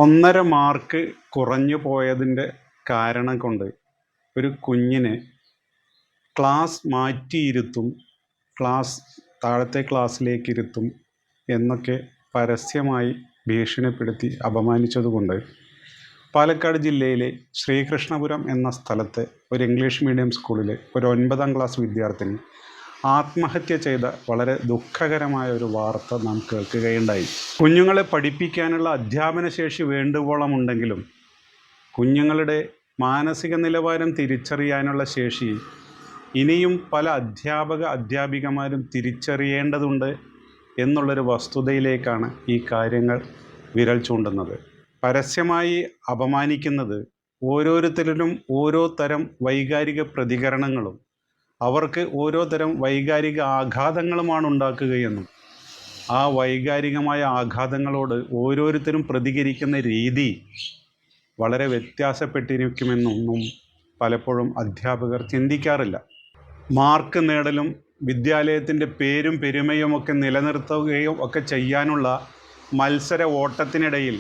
1.5 mark കുറഞ്ഞു പോയതിൻ്റെ കാരണം കൊണ്ട് ഒരു കുഞ്ഞിനെ ക്ലാസ് മാറ്റിയിരുത്തും, താഴത്തെ ക്ലാസ്സിലേക്ക് ഇരുത്തും എന്നൊക്കെ പരസ്യമായി ഭീഷണിപ്പെടുത്തി അപമാനിച്ചതുകൊണ്ട് പാലക്കാട് ജില്ലയിലെ ശ്രീകൃഷ്ണപുരം എന്ന സ്ഥലത്തെ ഒരു ഇംഗ്ലീഷ് മീഡിയം സ്കൂളിലെ ഒരു 9ാം ക്ലാസ് വിദ്യാർത്ഥിനി ആത്മഹത്യ ചെയ്ത വളരെ ദുഃഖകരമായ ഒരു വാർത്ത നാം കേൾക്കുകയുണ്ടായി. കുഞ്ഞുങ്ങളെ പഠിപ്പിക്കാനുള്ള അധ്യാപന ശേഷി വേണ്ടുവോളം ഉണ്ടെങ്കിലും കുഞ്ഞുങ്ങളുടെ മാനസിക നിലവാരം തിരിച്ചറിയാനുള്ള ശേഷി ഇനിയും പല അധ്യാപികമാരും തിരിച്ചറിയേണ്ടതുണ്ട് എന്നുള്ളൊരു വസ്തുതയിലേക്കാണ് ഈ കാര്യങ്ങൾ വിരൽ ചൂണ്ടുന്നത്. പരസ്യമായി അപമാനിക്കുന്നത് ഓരോരുത്തരിലും ഓരോ തരം വൈകാരിക പ്രതികരണങ്ങളും അവർക്ക് ഓരോ തരം വൈകാരിക ആഘാതങ്ങളുമാണ് ഉണ്ടാക്കുകയെന്നും ആ വൈകാരികമായ ആഘാതങ്ങളോട് ഓരോരുത്തരും പ്രതികരിക്കുന്ന രീതി വളരെ വ്യത്യാസപ്പെട്ടിരിക്കുമെന്നൊന്നും പലപ്പോഴും അധ്യാപകർ ചിന്തിക്കാറില്ല. മാർക്ക് നേടലും വിദ്യാലയത്തിൻ്റെ പേരും പെരുമയും ഒക്കെ നിലനിർത്തുകയും ഒക്കെ ചെയ്യാനുള്ള മത്സര ഓട്ടത്തിനിടയിൽ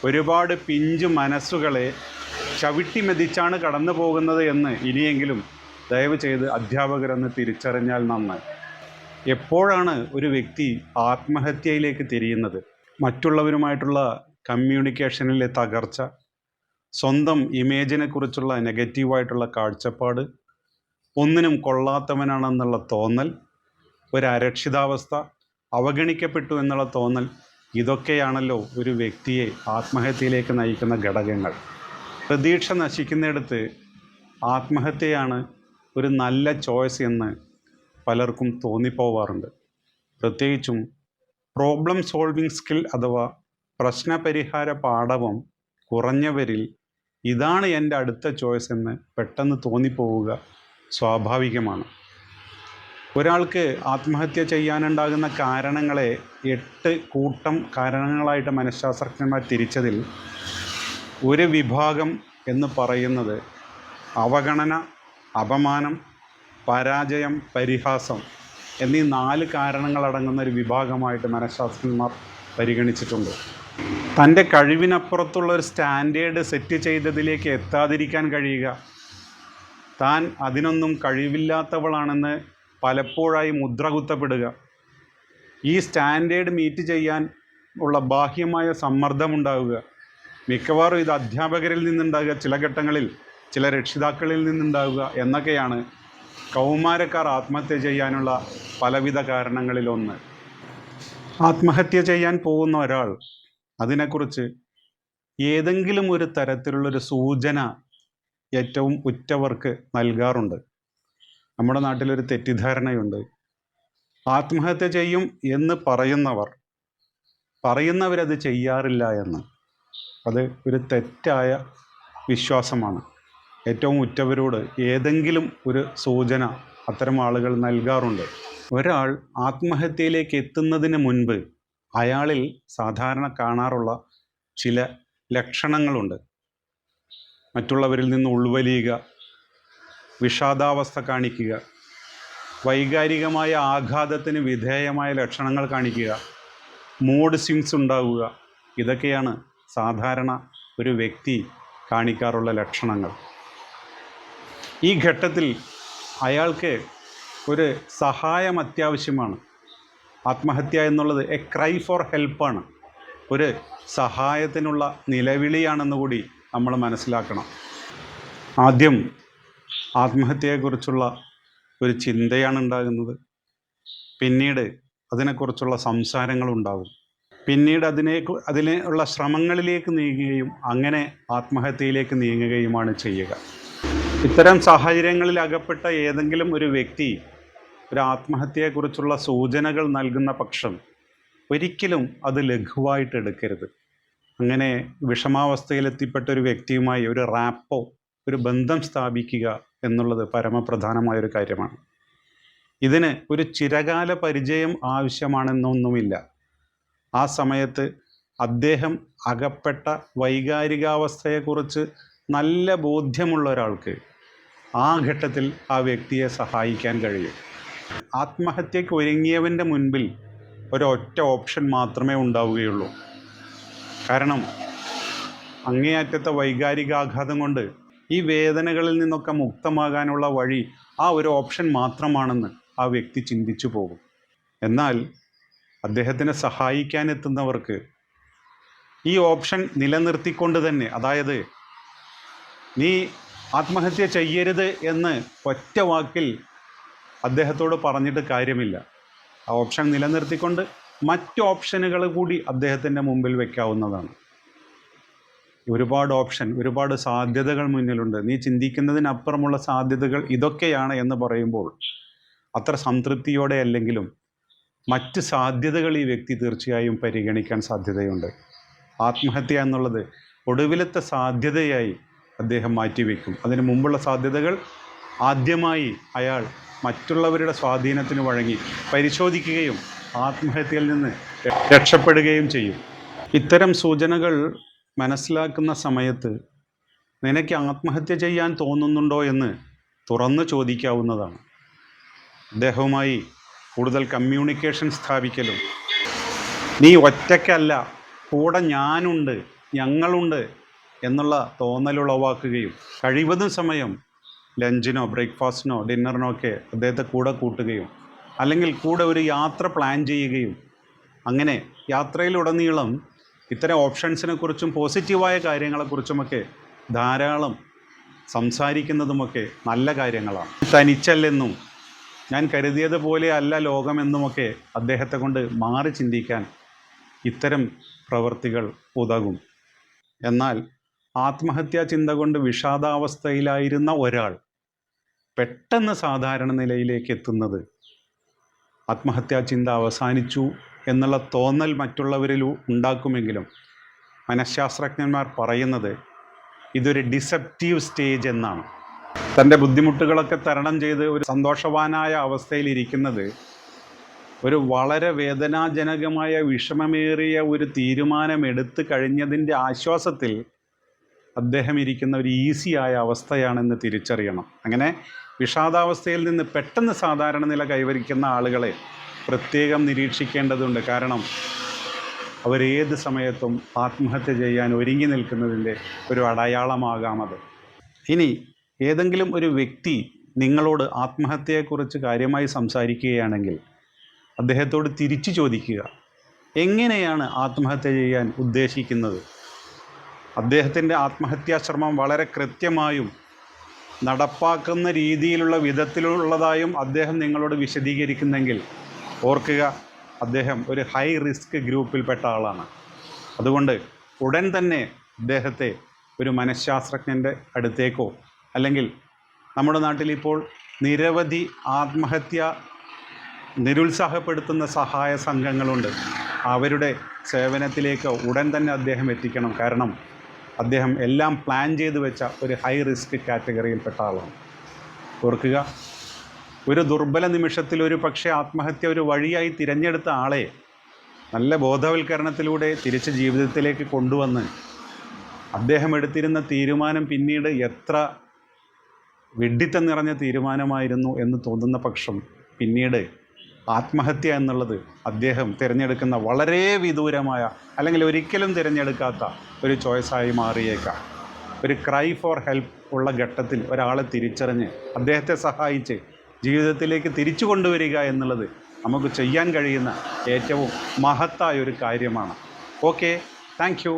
ഒരുപാട് പിഞ്ചു മനസ്സുകളെ ചവിട്ടി മെതിച്ചാണ് കടന്നു പോകുന്നത് എന്ന് ഇനിയെങ്കിലും ദയവ് ചെയ്ത് അധ്യാപകരൊന്ന് തിരിച്ചറിഞ്ഞാൽ നന്നായി. എപ്പോഴാണ് ഒരു വ്യക്തി ആത്മഹത്യയിലേക്ക് തിരിയുന്നത്? മറ്റുള്ളവരുമായിട്ടുള്ള കമ്മ്യൂണിക്കേഷനിലെ തകർച്ച, സ്വന്തം ഇമേജിനെ കുറിച്ചുള്ള നെഗറ്റീവായിട്ടുള്ള കാഴ്ചപ്പാട്, ഒന്നിനും കൊള്ളാത്തവനാണെന്നുള്ള തോന്നൽ, ഒരു അരക്ഷിതാവസ്ഥ, അവഗണിക്കപ്പെട്ടു എന്നുള്ള തോന്നൽ, ഇതൊക്കെയാണല്ലോ ഒരു വ്യക്തിയെ ആത്മഹത്യയിലേക്ക് നയിക്കുന്ന ഘടകങ്ങൾ. പ്രതീക്ഷ നശിക്കുന്നിടത്ത് ആത്മഹത്യയാണ് ഒരു നല്ല ചോയ്സ് എന്ന് പലർക്കും തോന്നിപ്പോവാറുണ്ട്. പ്രത്യേകിച്ചും പ്രോബ്ലം സോൾവിങ് സ്കിൽ അഥവാ പ്രശ്നപരിഹാര പാടവം കുറഞ്ഞവരിൽ ഇതാണ് എൻ്റെ അടുത്ത ചോയ്സ് എന്ന് പെട്ടെന്ന് തോന്നിപ്പോവുക സ്വാഭാവികമാണ്. ഒരാൾക്ക് ആത്മഹത്യ ചെയ്യാനുണ്ടാകുന്ന കാരണങ്ങളെ 8 കൂട്ടം കാരണങ്ങളായിട്ട് മനഃശാസ്ത്രജ്ഞന്മാർ തിരിച്ചതിൽ ഒരു വിഭാഗം എന്ന് പറയുന്നത് അവഗണന, അപമാനം, പരാജയം, പരിഹാസം എന്നീ 4 കാരണങ്ങളടങ്ങുന്ന ഒരു വിഭാഗമായിട്ട് മനഃശാസ്ത്രജ്ഞന്മാർ പരിഗണിച്ചിട്ടുണ്ട്. തൻ്റെ കഴിവിനപ്പുറത്തുള്ള ഒരു സ്റ്റാൻഡേർഡ് സെറ്റ് ചെയ്തതിലേക്ക് എത്താതിരിക്കാൻ കഴിയുക, താൻ അതിനൊന്നും കഴിവില്ലാത്തവളാണെന്ന് പലപ്പോഴായി മുദ്ര കുത്തപ്പെടുക, ഈ സ്റ്റാൻഡേർഡ് മീറ്റ് ചെയ്യാൻ ഉള്ള ബാഹ്യമായ സമ്മർദ്ദമുണ്ടാവുക, മിക്കവാറും ഇത് അധ്യാപകരിൽ നിന്നുണ്ടാകുക, ചില ഘട്ടങ്ങളിൽ ചില രക്ഷിതാക്കളിൽ നിന്നുണ്ടാവുക എന്നൊക്കെയാണ് കൗമാരക്കാർ ആത്മഹത്യ ചെയ്യാനുള്ള പലവിധ കാരണങ്ങളിലൊന്ന്. ആത്മഹത്യ ചെയ്യാൻ പോകുന്ന ഒരാൾ അതിനെക്കുറിച്ച് ഏതെങ്കിലും ഒരു തരത്തിലുള്ളൊരു സൂചന ഏറ്റവും ഉറ്റവർക്ക് നൽകാറുണ്ട്. നമ്മുടെ നാട്ടിലൊരു തെറ്റിദ്ധാരണയുണ്ട്, ആത്മഹത്യ ചെയ്യും എന്ന് പറയുന്നവരത് ചെയ്യാറില്ല എന്ന്. അത് ഒരു തെറ്റായ വിശ്വാസമാണ്. ഏറ്റവും ഉറ്റവരോട് ഏതെങ്കിലും ഒരു സൂചന അത്തരം ആളുകൾ നൽകാറുണ്ട്. ഒരാൾ ആത്മഹത്യയിലേക്ക് എത്തുന്നതിന് മുൻപ് അയാളിൽ സാധാരണ കാണാറുള്ള ചില ലക്ഷണങ്ങളുണ്ട്. മറ്റുള്ളവരിൽ നിന്ന് ഉൾവലിയുക, വിഷാദാവസ്ഥ കാണിക്കുക, വൈകാരികമായ ആഘാതത്തിന് വിധേയമായ ലക്ഷണങ്ങൾ കാണിക്കുക, മൂഡ് സ്വിങ്സ് ഉണ്ടാവുക, ഇതൊക്കെയാണ് സാധാരണ ഒരു വ്യക്തി കാണിക്കാറുള്ള ലക്ഷണങ്ങൾ. ഈ ഘട്ടത്തിൽ അയാൾക്ക് ഒരു സഹായം അത്യാവശ്യമാണ്. ആത്മഹത്യ എന്നുള്ളത് എ ക്രൈ ഫോർ ഹെൽപ്പാണ്, ഒരു സഹായത്തിനുള്ള നിലവിളിയാണെന്ന് കൂടി നമ്മൾ മനസ്സിലാക്കണം. ആദ്യം ആത്മഹത്യയെക്കുറിച്ചുള്ള ഒരു ചിന്തയാണ് ഉണ്ടാകുന്നത്, പിന്നീട് അതിനെക്കുറിച്ചുള്ള സംസാരങ്ങളുണ്ടാകും, പിന്നീട് അതിനുള്ള ശ്രമങ്ങളിലേക്ക് നീങ്ങുകയും അങ്ങനെ ആത്മഹത്യയിലേക്ക് നീങ്ങുകയുമാണ് ചെയ്യുക. ഇത്തരം സാഹചര്യങ്ങളിൽ അകപ്പെട്ട ഏതെങ്കിലും ഒരു വ്യക്തി ഒരു ആത്മഹത്യയെക്കുറിച്ചുള്ള സൂചനകൾ നൽകുന്ന പക്ഷം ഒരിക്കലും അത് ലഘുവായിട്ട് എടുക്കരുത്. അങ്ങനെ വിഷമാവസ്ഥയിലെത്തിപ്പെട്ട ഒരു വ്യക്തിയുമായി ഒരു റാപ്പോ, ഒരു ബന്ധം സ്ഥാപിക്കുക എന്നുള്ളത് പരമപ്രധാനമായൊരു കാര്യമാണ്. ഇതിന് ഒരു ചിരകാല പരിചയം ആവശ്യമാണെന്നൊന്നുമില്ല. ആ സമയത്ത് അദ്ദേഹം അകപ്പെട്ട വൈകാരികാവസ്ഥയെക്കുറിച്ച് നല്ല ബോധ്യമുള്ള ഒരാൾക്ക് ആ ഘട്ടത്തിൽ ആ വ്യക്തിയെ സഹായിക്കാൻ കഴിയും. ആത്മഹത്യയ്ക്ക് ഒരുങ്ങിയവൻ്റെ മുൻപിൽ ഒരൊറ്റ ഓപ്ഷൻ മാത്രമേ ഉണ്ടാവുകയുള്ളൂ. കാരണം അങ്ങേയറ്റത്തെ വൈകാരികാഘാതം കൊണ്ട് ഈ വേദനകളിൽ നിന്നൊക്കെ മുക്തമാകാനുള്ള വഴി ആ ഒരു ഓപ്ഷൻ മാത്രമാണെന്ന് ആ വ്യക്തി ചിന്തിച്ചു പോകും. എന്നാൽ അദ്ദേഹത്തിനെ സഹായിക്കാനെത്തുന്നവർക്ക് ഈ ഓപ്ഷൻ നിലനിർത്തിക്കൊണ്ട് തന്നെ, അതായത് നീ ആത്മഹത്യ ചെയ്യരുത് എന്ന് ഒറ്റ വാക്കിൽ അദ്ദേഹത്തോട് പറഞ്ഞിട്ട് കാര്യമില്ല. ആ ഓപ്ഷൻ നിലനിർത്തിക്കൊണ്ട് മറ്റ് ഓപ്ഷനുകൾ കൂടി അദ്ദേഹത്തിൻ്റെ മുമ്പിൽ വയ്ക്കാവുന്നതാണ്. ഒരുപാട് ഓപ്ഷൻ, ഒരുപാട് സാധ്യതകൾ മുന്നിലുണ്ട്, നീ ചിന്തിക്കുന്നതിനപ്പുറമുള്ള സാധ്യതകൾ ഇതൊക്കെയാണ് എന്ന് പറയുമ്പോൾ അത്ര സംതൃപ്തിയോടെ അല്ലെങ്കിലും മറ്റ് സാധ്യതകൾ ഈ വ്യക്തി തീർച്ചയായും പരിഗണിക്കാൻ സാധ്യതയുണ്ട്. ആത്മഹത്യ എന്നുള്ളത് ഒടുവിലത്തെ സാധ്യതയായി അദ്ദേഹം മാറ്റിവെക്കും. അതിന് മുമ്പുള്ള സാധ്യതകൾ ആദ്യമായി അയാൾ മറ്റുള്ളവരുടെ സ്വാധീനത്തിന് വഴങ്ങി പരിശോധിക്കുകയും ആത്മഹത്യയിൽ നിന്ന് രക്ഷപ്പെടുകയും ചെയ്യും. ഇത്തരം സൂചനകൾ മനസ്സിലാക്കുന്ന സമയത്ത് നിനക്ക് ആത്മഹത്യ ചെയ്യാൻ തോന്നുന്നുണ്ടോ എന്ന് തുറന്നു ചോദിക്കാവുന്നതാണ്. അദ്ദേഹവുമായി കൂടുതൽ കമ്മ്യൂണിക്കേഷൻ സ്ഥാപിക്കലും, നീ ഒറ്റയ്ക്കല്ല, കൂടെ ഞാനുണ്ട്, ഞങ്ങളുണ്ട് എന്നുള്ള തോന്നലുളവാക്കുകയും കഴിവതും സമയം ലഞ്ചിനോ ബ്രേക്ക്ഫാസ്റ്റിനോ ഡിന്നറിനോ ഒക്കെ അദ്ദേഹത്തെ കൂടെ കൂട്ടുകയും അല്ലെങ്കിൽ കൂടെ ഒരു യാത്ര പ്ലാൻ ചെയ്യുകയും അങ്ങനെ യാത്രയിലുടനീളം ഇത്തരം ഓപ്ഷൻസിനെ കുറിച്ചും പോസിറ്റീവായ കാര്യങ്ങളെക്കുറിച്ചുമൊക്കെ ധാരാളം സംസാരിക്കുന്നതുമൊക്കെ നല്ല കാര്യങ്ങളാണ്. തനിച്ചല്ലെന്നും ഞാൻ കരുതിയതുപോലെ അല്ല ലോകമെന്നുമൊക്കെ അദ്ദേഹത്തെ കൊണ്ട് മാറി ചിന്തിക്കാൻ ഇത്തരം പ്രവൃത്തികൾ ഉതകും. എന്നാൽ ആത്മഹത്യാ ചിന്ത കൊണ്ട് വിഷാദാവസ്ഥയിലായിരുന്ന ഒരാൾ പെട്ടെന്ന് സാധാരണ നിലയിലേക്ക് എത്തുന്നത് ആത്മഹത്യാ ചിന്ത അവസാനിച്ചു എന്നുള്ള തോന്നൽ മറ്റുള്ളവരിൽ ഉണ്ടാക്കുമെങ്കിലും മനഃശാസ്ത്രജ്ഞന്മാർ പറയുന്നത് ഇതൊരു ഡിസെപ്റ്റീവ് സ്റ്റേജ് എന്നാണ്. തൻ്റെ ബുദ്ധിമുട്ടുകളൊക്കെ തരണം ചെയ്ത് ഒരു സന്തോഷവാനായ അവസ്ഥയിലിരിക്കുന്നത് ഒരു വളരെ വേദനാജനകമായ വിഷമമേറിയ ഒരു തീരുമാനമെടുത്ത് കഴിഞ്ഞതിൻ്റെ ആശ്വാസത്തിൽ അദ്ദേഹം ഇരിക്കുന്ന ഒരു ഈസിയായ അവസ്ഥയാണെന്ന് തിരിച്ചറിയണം. അങ്ങനെ വിഷാദാവസ്ഥയിൽ നിന്ന് പെട്ടെന്ന് സാധാരണ നില കൈവരിക്കുന്ന ആളുകളെ പ്രത്യേകം നിരീക്ഷിക്കേണ്ടതുണ്ട്. കാരണം അവരേത് സമയത്തും ആത്മഹത്യ ചെയ്യാൻ ഒരുങ്ങി നിൽക്കുന്നതിൻ്റെ ഒരു അടയാളമാകാം അത്. ഇനി ഏതെങ്കിലും ഒരു വ്യക്തി നിങ്ങളോട് ആത്മഹത്യയെക്കുറിച്ച് കാര്യമായി സംസാരിക്കുകയാണെങ്കിൽ അദ്ദേഹത്തോട് തിരിച്ചു ചോദിക്കുക, എങ്ങനെയാണ് ആത്മഹത്യ ചെയ്യാൻ ഉദ്ദേശിക്കുന്നത്? അദ്ദേഹത്തിൻ്റെ ആത്മഹത്യാശ്രമം വളരെ കൃത്യമായും നടപ്പാക്കുന്ന രീതിയിലുള്ള വിധത്തിലുള്ളതായും അദ്ദേഹം നിങ്ങളോട് വിശദീകരിക്കുന്നെങ്കിൽ ഓർക്കുക, അദ്ദേഹം ഒരു ഹൈ റിസ്ക് ഗ്രൂപ്പിൽപ്പെട്ട ആളാണ്. അതുകൊണ്ട് ഉടൻ തന്നെ അദ്ദേഹത്തെ ഒരു മനഃശാസ്ത്രജ്ഞൻ്റെ അടുത്തേക്കോ അല്ലെങ്കിൽ നമ്മുടെ നാട്ടിൽ ഇപ്പോൾ നിരവധി ആത്മഹത്യ നിരുത്സാഹപ്പെടുത്തുന്ന സഹായ സംഘങ്ങളുണ്ട്, അവരുടെ സേവനത്തിലേക്ക് ഉടൻ തന്നെ അദ്ദേഹം എത്തിക്കണം. കാരണം അദ്ദേഹം എല്ലാം പ്ലാൻ ചെയ്ത് വെച്ച ഒരു ഹൈ റിസ്ക് കാറ്റഗറിയിൽപ്പെട്ട ആളാണ്. ഓർക്കുക, ഒരു ദുർബല നിമിഷത്തിൽ ഒരു പക്ഷേ ആത്മഹത്യ ഒരു വഴിയായി തിരഞ്ഞെടുത്ത ആളെ നല്ല ബോധവൽക്കരണത്തിലൂടെ തിരിച്ച് ജീവിതത്തിലേക്ക് കൊണ്ടുവന്ന് അദ്ദേഹം എടുത്തിരുന്ന തീരുമാനം പിന്നീട് എത്ര വിഡ്ഢിത്തം നിറഞ്ഞ തീരുമാനമായിരുന്നു എന്ന് തോന്നുന്ന പക്ഷം പിന്നീട് ആത്മഹത്യ എന്നുള്ളത് അദ്ദേഹം തിരഞ്ഞെടുക്കുന്ന വളരെ വിദൂരമായ അല്ലെങ്കിൽ ഒരിക്കലും തിരഞ്ഞെടുക്കാത്ത ഒരു ചോയ്സായി മാറിയേക്കാം. ഒരു ക്രൈ ഫോർ ഹെൽപ്പ് ഉള്ള ഘട്ടത്തിൽ ഒരാളെ തിരിച്ചറിഞ്ഞ് അദ്ദേഹത്തെ സഹായിച്ച് ജീവിതത്തിലേക്ക് തിരിച്ചു കൊണ്ടുവരിക എന്നുള്ളത് നമുക്ക് ചെയ്യാൻ കഴിയുന്ന ഏറ്റവും മഹത്തായ ഒരു കാര്യമാണ്. Okay, thank you.